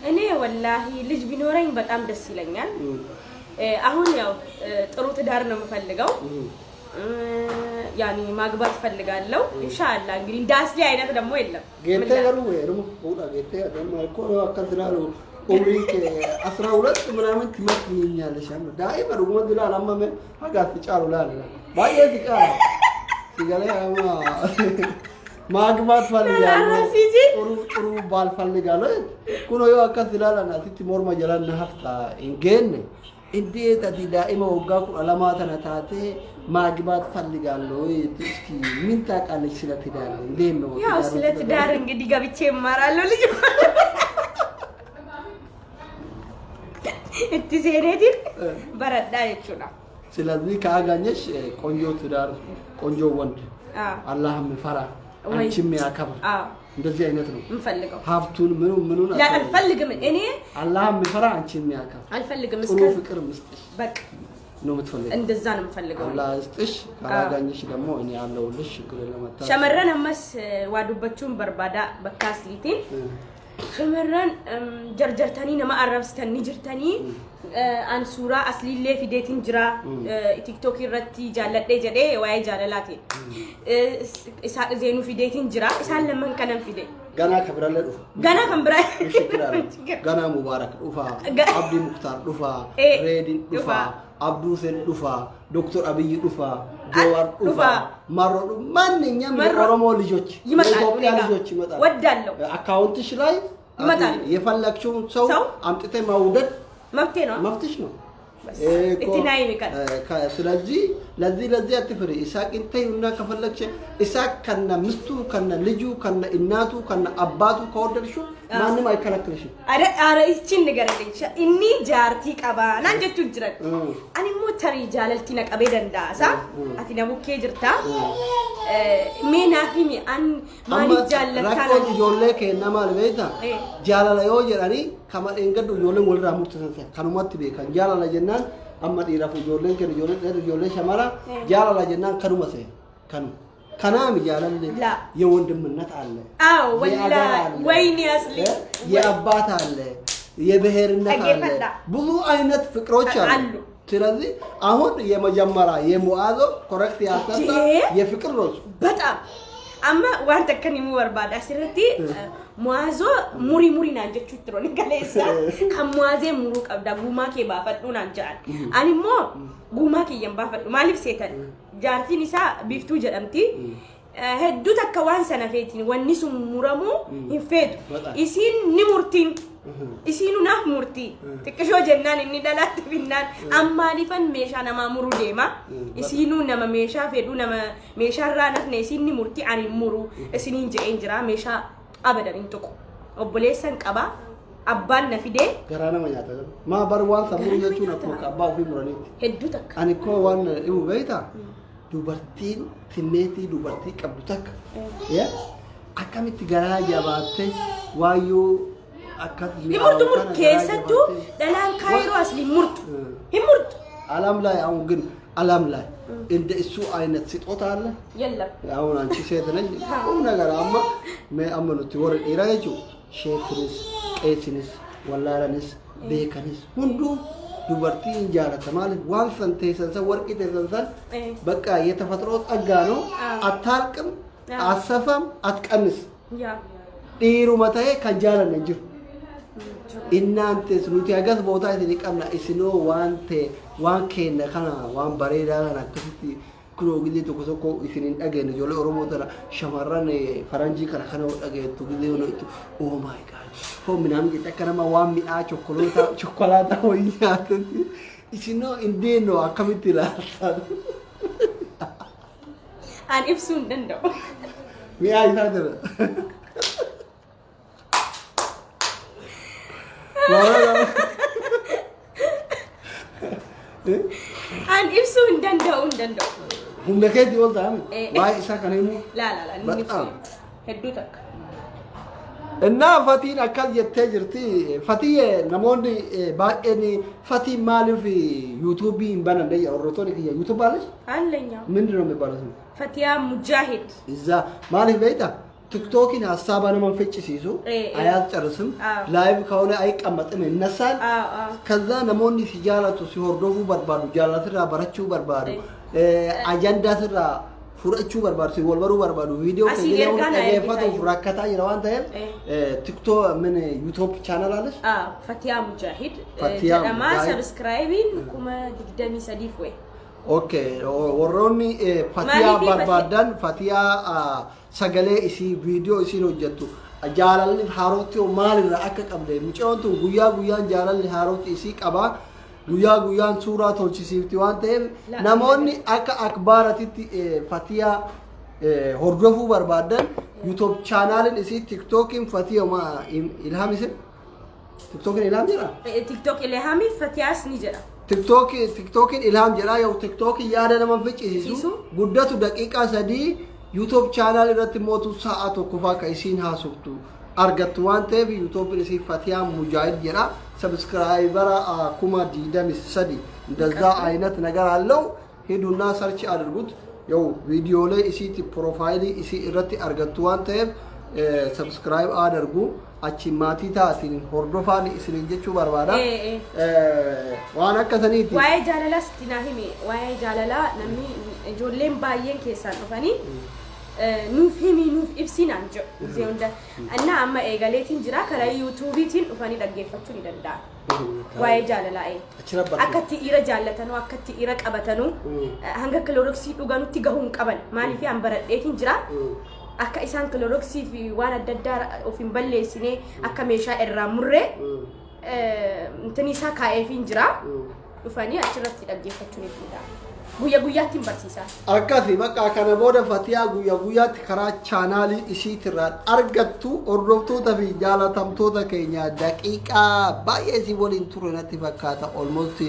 እኔ ወላሂ ልጅ ቢኖረኝ በጣም ደስ ይለኛል አሁን ያው ጥሩ ትዳር ነው የምፈልገው ያኒ ማግባት ፈልጋለሁ ኢንሻአላህ እንግዲህ ዳስሊ አይነት ደግሞ የለም
ጌቴ ገሩ ወይሩ ኡዳ ጌቴ ደግሞ እኮ አከትራሉ ኡሪክ 12 ምናምን ትመጥኛለሽ አማ ዳይማ ደግሞ ድላ አላማመ አጋት ጫሉ ላላ ባየት ቃ ሲገለ አማ ማግባት ፈልጋለሁ ጥሩ ባል ፈልጋለሁ ኩኖ ያከት ላላና ትቲ ሞርማ ጀላና ሀፍታ እንገን እንዴት ዳይማ ወጋኩ አላማተና ታቴ ማግባት ፈልጋለሁ እስኪ ምን ታውቃለሽ ስለ ትዳር እንዴት ነው
ያው ስለ ትዳር እንግዲህ ገብቼ እማራለሁ ልጅ እቲ ሴሬዲን በረዳ ይችላ
ስለዚህ ካጋኘሽ ቆንጆ ትዳር ቆንጆ ወንድ አላህም ፈራ አንቺም ያከብር እንደዚህ አይነት ነው እንፈልገው ሀብቱን ምኑን
ላ አልፈልግም እኔ
አላህም ፈራ አንቺም ያከብር
አልፈልግም
እስከ ፍቅር መስጥሽ
በቃ
ነው የምትፈልገው
እንደዛ ነው የምፈልገው
አላህ እስጥሽ ካጋኘሽ ደግሞ እኔ ያለውልሽ ችግር ለማታ
ሸመረን አመስ ዋዱበቹን በርባዳ በካስሊቲን ሸመረን ጀርጀርተኒ ነማ አረብስተኒ ጅርተኒ አን ሱራ አስሊሌ ፊዴቲን ጅራ ቲክቶክ ይረቲ ጃለዴ ጀዴ ዋይ ጃለላቲ ኢሳ ዜኑ ፊዴቲን ጅራ ኢሳን ለምን ከነም ፊዴ
ገና ከብራለ ዱፋ
ገና ከምብራ
ገና ሙባረክ ዱፋ አብዲ ሙክታር ዱፋ ሬዲን ዱፋ አብዱ ሁሴን ዱፋ ዶክተር አብይ ዱፋ ጆዋር ዱፋ ማሮ ማንኛም የኦሮሞ ልጆች የኢትዮጵያ ልጆች ይመጣሉ ወዳለው አካውንትሽ ላይ ይመጣሉ የፈለግሽው ሰው አምጥተ ማውደድ መብቴ ነው መብትሽ ነው እትናይ ሚቀር ስለዚህ ለዚህ አትፍሪ ኢሳቅ እንተይና ከፈለግሽ ኢሳቅ ከነ ምስቱ ከነ ልጁ ከነ እናቱ ከነ አባቱ ከወደድሽው ማንንም አይከለክልሽም አረ እቺን ንገረልኝ እኒ ጃርቲ ቀባና እንጀቱ ይጅራል አኒ ሞተሪ ጃለልቲ ነቀበ ደንዳሳ አቲና ሙኬ ጅርታ ሜናፊሚ አን ማሊ ጃለታና ጆሌ ከነማ ለቤታ ጃላላ ዮ ጀራኒ ከማል እንገዱ ጆሌ ወልራ ሙርተሰ ከኑማት ቤካን ጃላላ ጀናን አማ ዲራፉ ጆሌ ከ ጆሌ ሸማራ ጃላላ ጀናን ከኑማሰ ከኑ ከናም ያላል የወንድምነት አለ
አው ወላ ወይኔ አስሊ
የአባት አለ የብሔርነት አለ ብዙ አይነት ፍቅሮች አሉ ስለዚህ አሁን የመጀመሪያ የሙአዞ ኮሬክት ያስተታ የፍቅር ነው
በጣም አማ ዋንተ ከኒሙ ወርባዳ ሲረቲ ሙአዞ ሙሪ ናንጀቹ ትሮኒ ገለሳ ከሙአዜ ሙሩ ቀብዳ ጉማኬ ባፈዱ ናንጃል አኒሞ ጉማኬ የምባፈዱ ማሊፍ ሴተን ጃርቲን ኢሳ ቢፍቱ ጀደምቲ ሄዱ ተከዋን ሰነፌቲን ወኒሱ ሙረሙ ይፈዱ ኢሲን ኒሙርቲን ኢሲኑ ናፍ ሙርቲ ትክሾ ጀናን እኒ ዳላት ቢናን አማሊፈን ሜሻ ነማ ሙሩ ዴማ ኢሲኑ ነማ ሜሻ ፌዱ ነማ ሜሻ ራናት ነሲኒ ሙርቲ አኒ ሙሩ ኢሲኒን ጀንጅራ ሜሻ አበደን እንጥቁ ኦቦሌሰን ቀባ አባን ነፊዴ
ገራና ማያታ ማ በርዋን ሰሙሩ የቹ ነኮ ቀባ ኦፊ ሙራኒ
ሄዱ ተካ
አኒኮ ዋን ኢው በይታ ዱበርቲን ትኔቲ ዱበርቲ ቀብዱተክ ያ አካሚት ገራ ያባተ ዋዩ
ይሙርቱ ከሰቱ ደላን ካይሮ አስሊ ሙርቱ ይሙርቱ
አላም ላይ አሁን ግን አላም ላይ እንደ እሱ አይነት ስጦታ አለ
የለም
አሁን አንቺ ሴት ነኝ ሁሉ ነገር አማ ማአመኑት ወር ኢራይጁ ሼክንስ ቄስንስ ወላራንስ ቤከንስ ሁሉ ዱበርቲ እንጃለተ ማለት ዋን ሰንቴ ሰንሰ ወርቂ ተሰንሰን በቃ የተፈጥሮ ጸጋ ነው አታልቅም አሰፋም አትቀንስ
ያ
dhiiruma ta'e kan jaalanne jiru. Innaantes nuti agas bootaa isin qabna isinoo waan kenna kana waan bareedaa kana akkasitti kunoo gillee tokko isinin dhageenye ijoollee Oromoo tana shamarran faranjii kana dhageettu gillee onootu oh my god hoo minaan jecha akka nama waan mi'aa chokkolaataa wayii nyaatatti isinoo indeenoo akkamitti ilaaltan.
An ibsuu hin danda'u.
Mi'aa isaa jira.
An ibsuu hin danda'u.
Humna keetti ol ta'ame waa'ee isaa kana himu.
La inni ibsu hedduu takka.
Innaa fatiin akkas jettee jirti. Fatii namoonni baay'een fatii maaliif yuutuubii hin bananne warrootonni kiyya yuutuub baalash?
Allenya.
Mindii nama baalasu?
Fatiyaa Mujaahid.
Izaa maaliif beektaa? ቲክቶክን ሀሳብ አነመንፈጭ ሲይዙ አያጨርስም ላይቭ ከሆነ አይቀመጥም ይነሳል ከዛ ነሞኒ ሲጃላቱ ሲወርዶፉ በርባዱ ጃላትራ በረቹ በርባዱ አጀንዳ ስራ ፉረቹ በርባዱ ሲወልበሩ በርባዱ ቪዲዮ ከየው ከየፈቱ ፍራከታ ይራዋን ታየል ቲክቶክ ምን ዩቲዩብ ቻናል አለሽ
ፈቲያ ሙጃሂድ ደማ ሰብስክራይቢን ኩመ ድግደሚ ሰዲፍ ወይ ኦኬ
ወሮኒ ፈቲያ በርባዳን ፈቲያ sagalee isii viidiyoo isiin hojjettu jaalalli haarootti maalirraa akka qabde mucaan tun guyyaan jaalalli haarootti isii qaba guyyaan suuraa tolchisiifti waan ta'eef namoonni akka akbaaratitti fatiyaa hordofuu barbaadan YouTube chaanaalin isii TikTokin fatiyaa ilhaamisin TikTokin ilhaam jira
TikTok ilhaami fatiyaas ni jira
TikTokin ilhaam jira yoo TikTokin yaada nama ficcisiisu guddatu daqiiqaa 3 YouTube channel irratti mootu sa'a tokko faa isiin haasoftu argattu waan ta'eef YouTube isii Fatiyaa Mujaahid jedha subscribera kuma 23 እንደዛ አይነት ነገር አለው ሄዱና ሰርች አድርጉት ያው ቪዲዮ ላይ isiiti ፕሮፋይል isi irratti argattu waan ta'eef subscribe አድርጉ አቺ ማቲ ታቲን ሆርዶፋን isinin jechuu barbaada waan akkasaniiti
waa'ee jaalalaa sitina himi waa'ee jaalalaa namni ijoolleen baay'een keessaan dhufanii nuuf himi nuuf ibsinaan jedhu zeunda anna amma eegaleetiin jira karaa yuutuubiitiin dhufanii dhaggeeffachuu ni danda'a waa'ee jaalalaa akkatti dhiira jaallatanuu akkatti dhiira qabatanuu hanga kiloroksii dhuganutti gahuun qaban maaliif an baradheetiin jira akka isaan kiloroksii fi waan adda addaa of hin balleessine akka meeshaa irraa murree intani isaa kaa'eefiin jira dhufanii achirratti dhaggeeffachuu ni danda'a guyyaatti barsiisa
akkasi bakka kana booda fatiyaa guyyaatti karaa chaanaalii isiitirraa argattu hordoftoota fi jaalatamtoota keenya daqiiqaa baay'ee si waliin ture natti fakkaata almost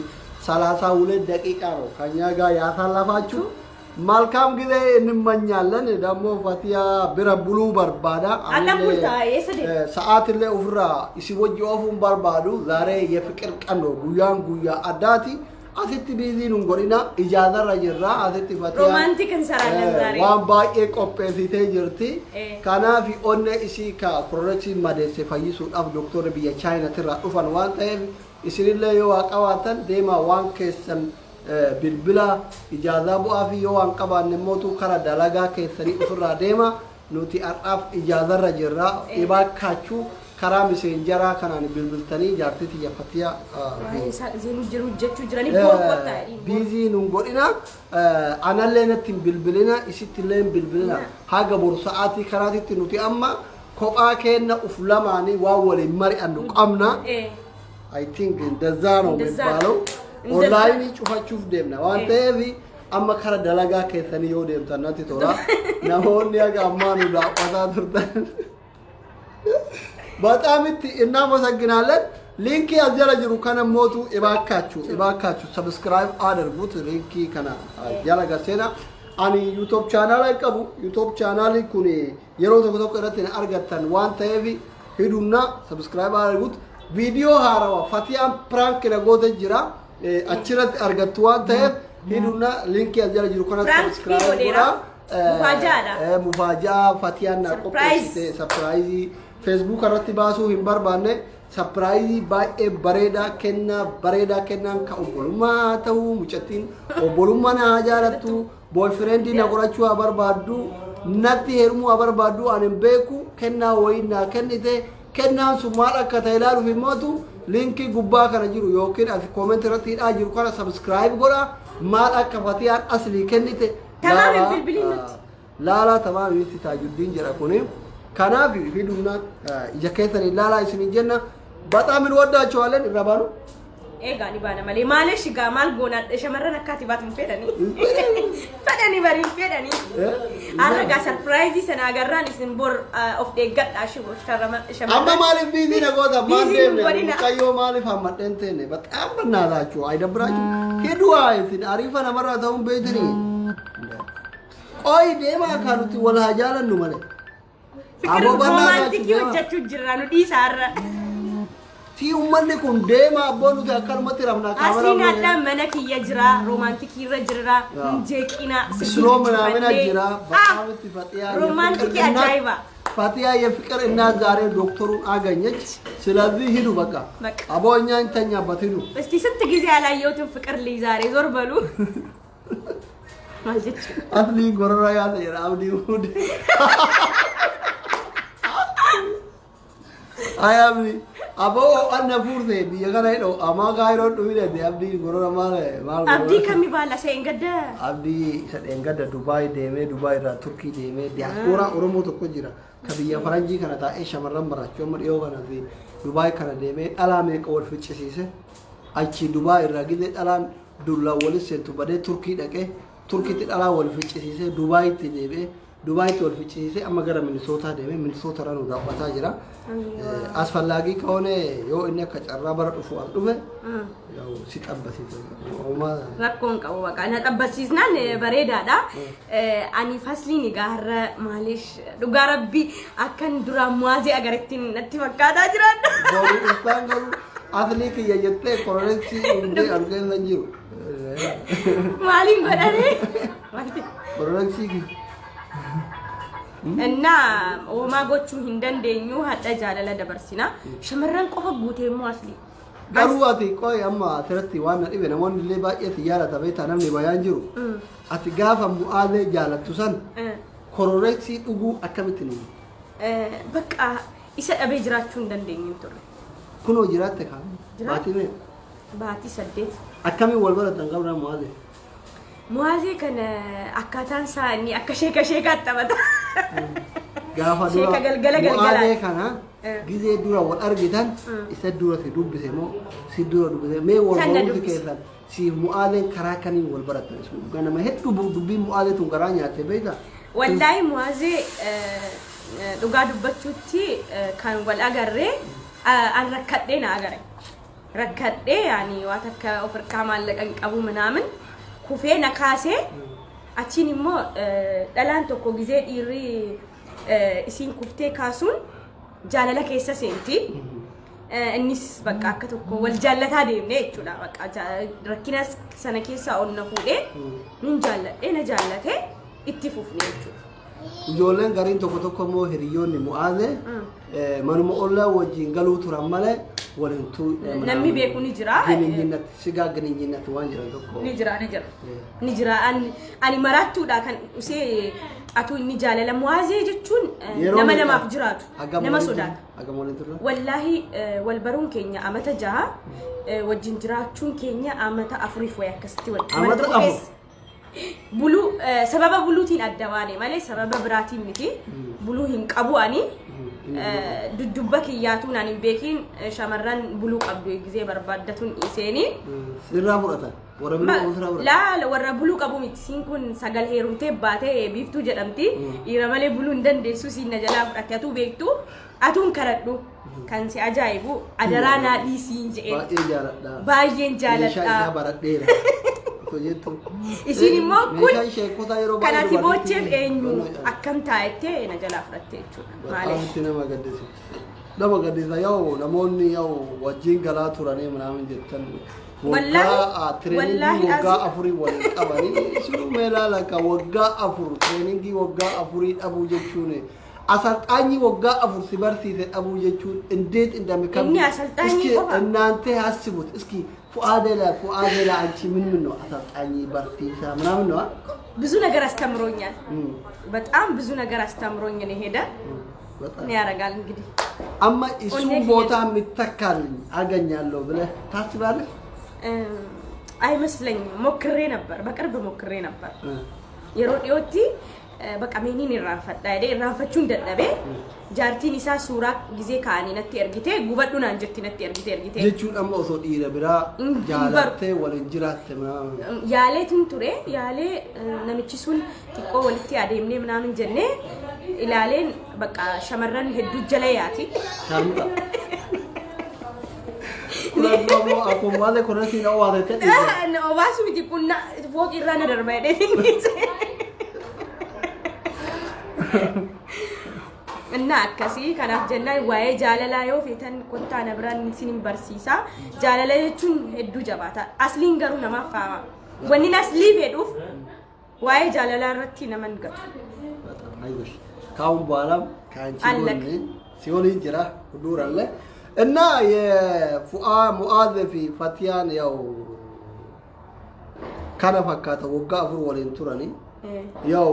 32 daqiiqaa ነው ከኛ ጋር ያሳለፋችሁ መልካም ጊዜ እንመኛለን ደግሞ ፈቲያ ብረብሉ በርባዳ ሰዓት ላይ ኡፍራ ሲወጅ ኦፉን በርባዱ ዛሬ የፍቅር ቀን ነው ጉያ አዳቲ asitti biiziin ungorina ijaazarra jirra asitti fatiyaa
romantic insaralan zaare
waan baay'ee qopheessitee jirti kanaaf onne isii ka production madeesse fayyisuudhaaf doktora biyya China tirraa dhufan waan ta'eef isinillee yoo qabaatan deema waan keessan bilbila ijaazaa bu'aa fi yoo waan qabaanne mootu kara dalagaa keessanii ofirraa deema nuti har'aaf ijaazarra jirra ibaakkaachuu karaa messengeraa kanaan bilbiltanii jaartiti yafatiya
zeenu jiru jechu jirani boorqota
bizi nun godina anallee natti bilbilina isittillee bilbilina haga bor saati karaatitti nuti amma kophaa kenna uf lamaani waa waliin mari'annu qabna I think እንደዛ ነው የሚባለው ኦንላይን ጩፋችሁፍ deemna waan ta'eef amma kara dalagaa keessanii yoo deemtan natti tola namoonni aga ammaanu daawwataa turtan በጣም እናመሰግናለን ሊንክ ያዘለ ጅሩ ከነ ሞቱ እባካችሁ ሰብስክራይብ አድርጉት ሊንክ ከነ ያላ ጋሴና አኒ ዩቲዩብ ቻናል አይቀቡ ዩቲዩብ ቻናል ኩኒ የሮ ተቆ ቀረተን አርገተን ዋን ታይቪ ሂዱና ሰብስክራይብ አድርጉት ቪዲዮ ሃራዋ ፈቲያም ፕራንክ ለጎተ ጅራ አችረት አርገቱ ዋን ታይቭ ሂዱና ሊንክ ያዘለ ጅሩ ከነ ሰብስክራይብ ጎራ ሙፋጃ ፈቲያና ቆፕሲቴ ሰርፕራይዝ Facebook irratti baasuu hin barbaanne surprise baay'ee bareedaa kennan ka obbolummaa ta'uu mucattiin obbolummaa na jaalattu boyfriend na qorachuu barbaaddu natti heerumuu abarbaadu ani beeku kennaa wayinaa kennite kennaan sun maal akka ta'e ilaaluuf immootu linkii gubbaa kana jiru yookiin as comment irratti hidhaa jiru kana subscribe godha maal akka fatiyaan aslii kennite
Tamam bilbilinatti.
laala tamam itti Tajuddin jedha kuni kanaaf hidumnaan ija keessanii laalaa isin jenna በጣም እንወዳቸዋለን ይራባሉ
Egaa ni baana malee maaliif shigaa maal goona shamarran akkaati baatuun fedhanii bariin fedhanii arragaa sarpiraayizii sana agarraan isin bor of eeggadhaa shamarran
amma maaliif biizii nagoota maal deemne mukayyoo maaliif hammadheen teenne በጣም በእናታችሁ አይደብራችሁ ሄዱ አይትን አሪፋ ነመራ ተውን ቤትኒ ቆይ ደማ ካሉት ወላ ጃለን ነው ማለት
ፍቅር ሮማንቲክ ወጀቹ ጅራኑ ዲሳራ
Si ummanni kun deema abboonu ta'e akkanumatti rafna kaamera.
Asliin adda mana kiyya jira, romantikii irra jira, jeeqina.
Slow ምናምን jira, በጣም ፈጥያ
romantikii ajaa'iba.
ፈጥያ የፍቅር እናት ዛሬ ዶክተሩን አገኘች። ስለዚህ ሂዱ በቃ አቦ እኛ እንተኛበት ሂዱ።
እስቲ ስንት ጊዜ ያላየሁትን ፍቅር ልይ ዛሬ ዞር በሉ። ማልጀች
አፍሊ ጎረራ ያለ የራውዲ ሁድ አያምኒ Abo anna furte biya kana ido ama gairo dumile de abdi gorora male mal
abdi kami bala se engadda
abdi sa engadda Dubai deme Dubai ra Turkey deme diaspora oromo to ko jira kabiya faranji kana ta e shamarran baracho mo diyo kana fi Dubai kana deme ala me ko wal ficcise achi Dubai ra gide alan dulla wal sentu bade Turkey dake Turkey ti ala wal ficcise Dubai ti debe Dubai ti wal ficcise amma gara Minnesota deme Minnesota ra no da bata jira asfallagi kone yo inni akka carra bar dhufu al dhufe yaw si tabbasiisa oma
rakkoon qabu baqa na tabbasiisnaan bareedaadha ani fasliin gaarra maalish dhugaa rabbi akkan dura muazee agarettiin natti fakkaataa jiraadha
boru istaan garu asli kiyya jette korreksi inde argeen nan jiru
maaliin godhane
korreksi ki
እና ኦማ ጎቹ እንደንደኙ ሀዳ ጃለለ ደበርሲና ሸመረን ቆፈ ጉቴሙ አስሊ
ጋሩዋቲ ቆይ አማ ተረቲ ዋና ዲበ ነሞን ለባየት ያላ ተበይታ ነምኒ ባያን ጅሩ አቲ ጋፋ ሙአዘ ጃለቱሰን ኮሮሬክሲ ዱጉ አከምትኒ
በቃ ኢሰ አበ ጅራቹ እንደንደኙ ተሩ
ኩኖ ጅራተ ካ ባቲ ሰዴት አከሚ ወልበረ ተንቀብራ ሙአዘ
ሙአዜ ከነ አካታን ሳኒ አከሸከሸካ ተበታ
gaafa dura mu'aadee kana gizee dura wal argitan isa dura si dubbise moo si dura dubbise mee wal baruuti keessan si mu'aadeen karaa kaniin wal baratan isu ganama hedduu dubbii mu'aadee tun garaa nyaatte beekta
wallaahi mu'aazee dhugaa dubbachuutti kan wal agarree an rakkadhee na agare rakkadhee yaani waa takka ofirkaa maallaqan qabu minaamin kufee na kaasee achiin immoo dhalaan tokko gizee dhiirri isiin kuftee kaasuun jaalala keessa seenti innis bakka akka tokko wal jaallataa deemne jechuudha bakka rakkina sana keessa onna fuudhee nun jaalladhee na jaallatee itti fufne jechuudha.
Ijoolleen gariin tokko immoo hiriyoonni mu'aazee manuma ollaa wajjin galuu turan malee waliin
namni beeku ni jira.
Giniinyinnatti sigaa giniinyinnatti waan jiran tokko.
Ni jira ani maraattuudha kan usee atu inni jaalala mu'aazee jechuun nama namaaf jiraatu nama sodaatu. Wallaahi wal baruun keenya amata 6 wajjin jiraachuun keenya amata 4 way akkasitti wal qabatu. Bulu sababa buluutiin adda baane malee sababa biraatiin miti buluu hin qabu ani dudubba kiyyaatu naan hin beekin shamarran buluu qabdu gizee barbaaddatuun iseeni
sirraa fudhata warra buluu sirraa fudhata
la warra buluu qabu miti siin kun sagal heerumtee baatee biiftuu jedhamti dhiira malee buluu hin dandeessu siin na jalaa fudhatte atuu beektu atuun karadhu kan si ajaa'ibu adaraa naa dhiisiin jedhee baay'een jaaladha isin immoo kun kanati boocheef eenyu akkam taa'ettee na jalaa fudhatte jechuudha maaliif
nama gaddisa yoo namoonni yoo wajjin galaa turanii minaamin jettan trainingi waggaa afurii waliin qabanii sunu meelaala ka waggaa afur trainingii waggaa afurii dhabuu jechuun asalxaanyi waggaa afur si barsiise dhabuu jechuun እንዴት እንደሚከብድ እስኪ እናንተ አስቡት እስኪ ፉአዴላ አንቺ ምን ነው አሰልጣኝ በርቲሳ ምናምን ነው
ብዙ ነገር አስተምሮኛል በጣም ብዙ ነገር አስተምሮኝ ነው ሄደ ምን ያረጋል እንግዲህ
አማ እሱ ቦታ ምትተካልኝ አገኛለሁ ብለህ ታስባለህ
አይመስለኝም ሞክሬ ነበር በቅርብ ሞክሬ ነበር የሮዲዮቲ በቃ ሜኒን ይራፈዳ አይደ ይራፈቹ እንደነበ ጃርቲን ኢሳ ሱራ ጊዜ ካኒ ነቲ እርግቴ ጉበዱና እንጀቲ ነቲ እርግቴ
ጀቹ ደሞ ኦሶ ዲረ ብራ ጃላቴ ወለንጅራቴ
ያሌቱን ቱሬ ያሌ ነምቺሱን ቲቆ ወልቲ አደምኔ ምናምን ጀኔ ኢላሌን በቃ ሸመረን ሄዱ ጀለያቲ
ሻምጣ ኩላቦ አኮማለ ኮረሲ ነው ዋለተ
ነው ባሱ ቢቁና ፎቅ ይራነ ደርባይ እና አከሲ ከናፍ ጀናይ ዋይ ጃለላ ዮ ፌተን ኮታ ነብራን ሲኒም በርሲሳ ጃለላ የቹን ሄዱ ጀባታ አስሊን ገሩ ነማፋማ ወኒና አስሊ ሄዱፍ ዋይ ጃለላ ረቲ ነመንገቱ
አይዞሽ ካሁን በኋላም ካንቺ ጎን ሲሆን ጅራ ሁዱር አለ እና የፉአ ሙአዝ ፊ ፈቲያን ያው ካና ፈካታ ወጋ አፍሩ ወለን ቱራኒ ያው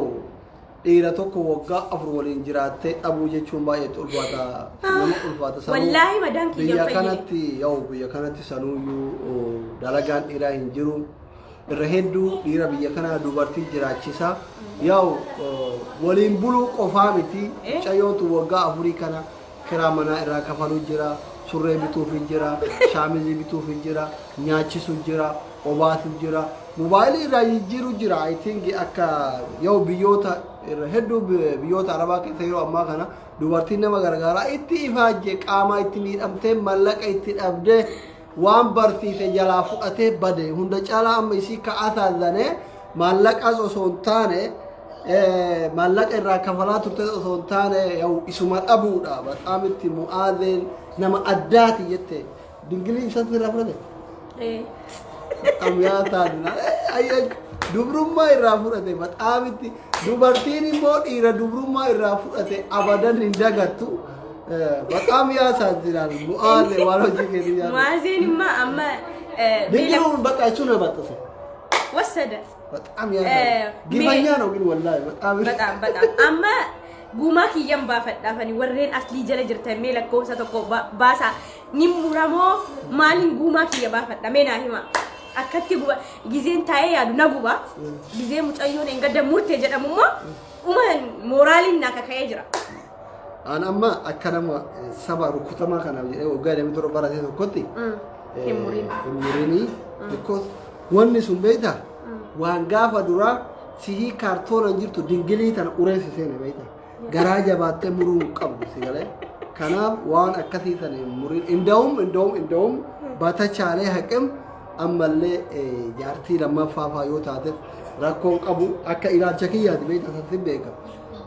dhiira tokko waggaa afur waliin jiraattee dhabuu jechuun baay'ee ulfaata nama ulfaata sanuu
wallahi madan kiyya
biyya kanatti sanuuyyuu dalagaan dhiiraa hin jiru irra hedduu dhiira biyya kana dubartii jiraachisa yaw waliin buluu qofaa miti cayyootu waggaa afurii kana kiraa manaa irraa kafaluu jira surree bituuf jira shaamizii bituuf jira nyaachisu jira obaatu jira mobaayilii irraa jiru jira I think akka yaw biyyoota hedduu biyyoota arabaa keessa yeroo ammaa kana dubartiin nama gargaaraa itti ifaajje qaama itti miidhamtee mallaqa itti dhabdee waan barsiise jalaa fudhatee bade hunda caalaa amma isii ka'ataazane mallaqas osoo hin taane mallaqa irraa kafalaa turte osoo hin taane yaw isuma dhabuudha bataam itti mu'aazeen nama addaati jette dingilii isatti irraa fudhate amyaataadna ayya dubrummaa irraa fudhate bataam itti dubartiin immoo dhiira dubrummaa irraa fudhate abadan hin dagattu በጣም ያሳዝናል ሙአዝ ዋሎጂ ከዲያ
ሙአዝን ማ አማ
ቢሉን በቃ እሱ ነው በጣም
ወሰደ
በጣም ግፈኛ ነው ግን ወላሂ
በጣም አማ ጉማ ኪየም ባፈዳፈኒ ወሬን አስሊ ጀለ ጅርተ ሜለኮ ሰተኮ ባሳ ኒሙራሞ ማሊን ጉማ ኪየ ባፈዳ ሜና ሂማ አከቲ ጉባ ጊዜን ታዬ ያዱ ነጉባ ጊዜ ሙጨዮን እንገደ ሙርቴ ጀደሙማ ኡማን ሞራሊና ከከየ ጅራ
أنا أما أكلم سبع ركوتما كنا وقال لي مدرب برا هذا كوتي موريني because واني سنبيتا وانقاف دورا سيجي كارتون أنجرتو دينجلي تنا أوريس سينه بيتا غراجة باتة مرو قبض سيجله كناب وان أكثي تنا مورين إندوم باتا شالي حكم أما اللي جارتي لما فافا يوتاتف راكون قبو أكا إيران شكية دي بيتا تنبيكا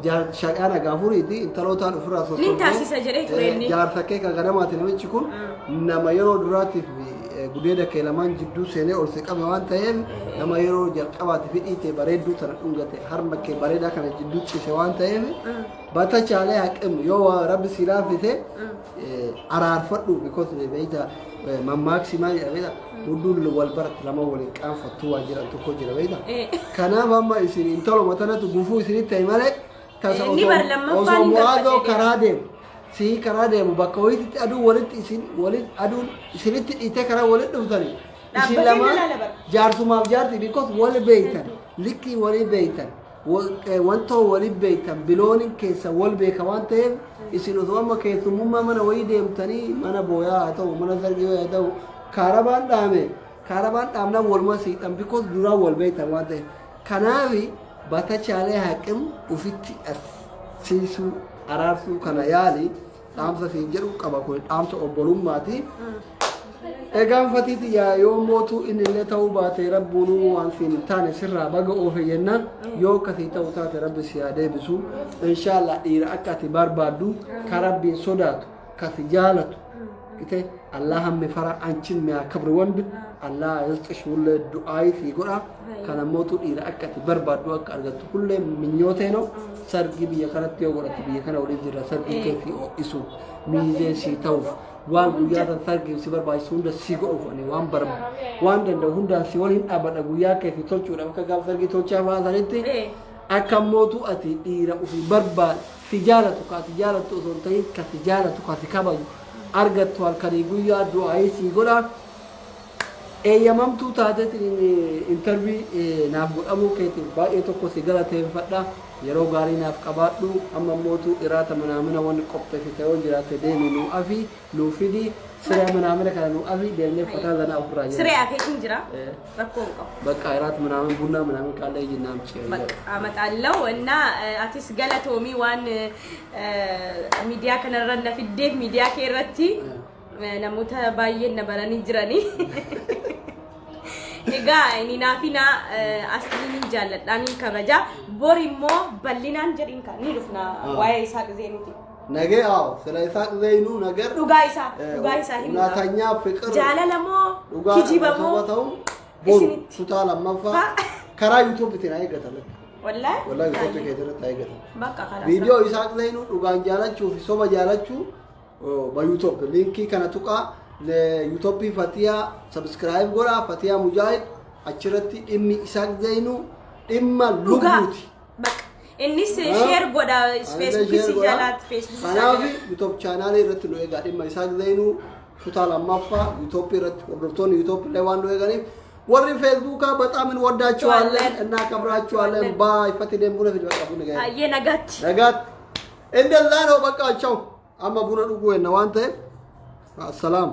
jaar shaqana gaafuriiti intalotaan ofirraa sosoomee
nin taasisa jedhee tureenni
jaar takkee ka ganamaati namichi kun nama yeroo duraatiif gudeeda kee lamaan jidduu seenee ol seqame waan ta'eef nama yeroo jalqabaati fidhiite bareedduu tana dhungate harma kee bareedaa kana jidduu cise waan ta'eef bata chaalee haqim yoo rabbi si laafite araarfadhu because beeyta mammaksi maal jedhamedha hudduu wal baratti lama waliin qaanfattuu waa jiran tokko jira beeyta kanaaf amma isin intaluma tanatu gufuu isinitti ta'e malee osoo mu'aazoo karaa deemu si karaa deemu bakka walitti aduu walitti aduun isinitti dhiite karaa walitti dhuftanii isin lama jaarsumaaf jaarti because wali beeytan likkii wali beeytan wantoo wali beeytan biloonin keessa wal beeka waan ta'eef isin osoo amma keessummummaa mana wayii deemtanii mana booyaa haa ta'u mana sargii haa ta'u kaarabaan dhaamnaan walumaa siidhan because duraan wal beeytan waan ta'eef kanaafi bata chaalee haqim ufitti siisu araarsu kana yaali dhaamsa siin jedhu qaba kun dhaamsa obbolummaati egaan fatiiti yaa yoo mootu innillee ta'uu baate rabbuun waan siin taane sirraa baga oofe jennaan yoo akkasii ta'uu taate rabbi si haa deebisu inshallah dhiira akka ati barbaaddu ka rabbiin sodaatu ka si jaalatu كده الله هم فرا أنشين ما كبر وند الله يستش ولا دعاء في قرآن كان موتو إلى أكت برباد وأك أرجت كل من يوتينو سرقي بيا كانت يوغرت بيا كان أولي جرا سرقي كيف يسوع ميزة سيتوف وان بيا سرقي سبر بايسون ده سيقو فني وان برب وان ده هندا سيولين أبدا بيا كيف يتوجه لما كقال سرقي توجه ما زالتي أكم موتو أتي إلى وفي برباد تجارة تونتين كتجارة كتكابا أرجت والكريبيا دعاء سيقولا يمامتو تاتت انترفي نافق أبو كيتب باقي توكو سيقالة تنفتا يرو غاري نافق أبادو أما موتو إراتا منامنا وان قبطة في تيون جرات ديني نو أفي نو فيدي سريع منامنا كان نو أفي ديني فتا لنا أفراجا
سريع أكي إنجرا ركوم
بقى إرات منامن بنا منامن كالله يجنام شيء
بقى آمت ألو إنا أتيس قالة تومي وان ميديا كان رنا في الديف ميديا كيرتي namoota baay'een na baranii jiranii egaa inni naafina asliin jaalladhaan kabaja bor immoo bal'inaan jedhin kan ni dhufna waa'ee Isaaq Zeenuuti
ነገ አዎ ስለ ኢሳቅ ዘይኑ ነገር
ዱጋ isaa
እናተኛ ፍቅር
jaalalamoo kijibamoo
ቦሩ ሱታ ለማፋ ከራ ዩቲዩብ ቴና ይገታለ ወላሂ ዩቲዩብ ከደረታ ይገታል
በቃ ካላ
ቪዲዮ ኢሳቅ ዘይኑ ዱጋን ጃላችሁ ሶባ ጃላችሁ በዩቲዩብ ሊንኪ ከነቱቃ ለዩቲዩብ ፈቲያ ሰብስክራይብ ጎራ ፈቲያ ሙጃሂድ አችረቲ ኢሚ ኢሳቅ ዘይኑ ኢማ ሉጉቲ
በቃ እንስ ሼር ጎዳ ፌስቡክ ሲጃላት ፌስቡክ
ካናፊ ዩቲዩብ ቻናሌ ረት ነው የጋ ኢማ ኢሳቅ ዘይኑ ሹታላ ማፋ ዩቲዩብ ረት ወርዶቶን ዩቲዩብ ላይ ዋንዶ የጋኒ ወሪ ፌስቡክ በጣም እንወዳችኋለን እና ከብራችኋለን ባይ ፈቲ ደምቡነ ቪዲዮ አቀቡ ነገር
አየ ነጋት
እንደዛ ነው በቃ ቻው أما بنا نقول إن وانت السلام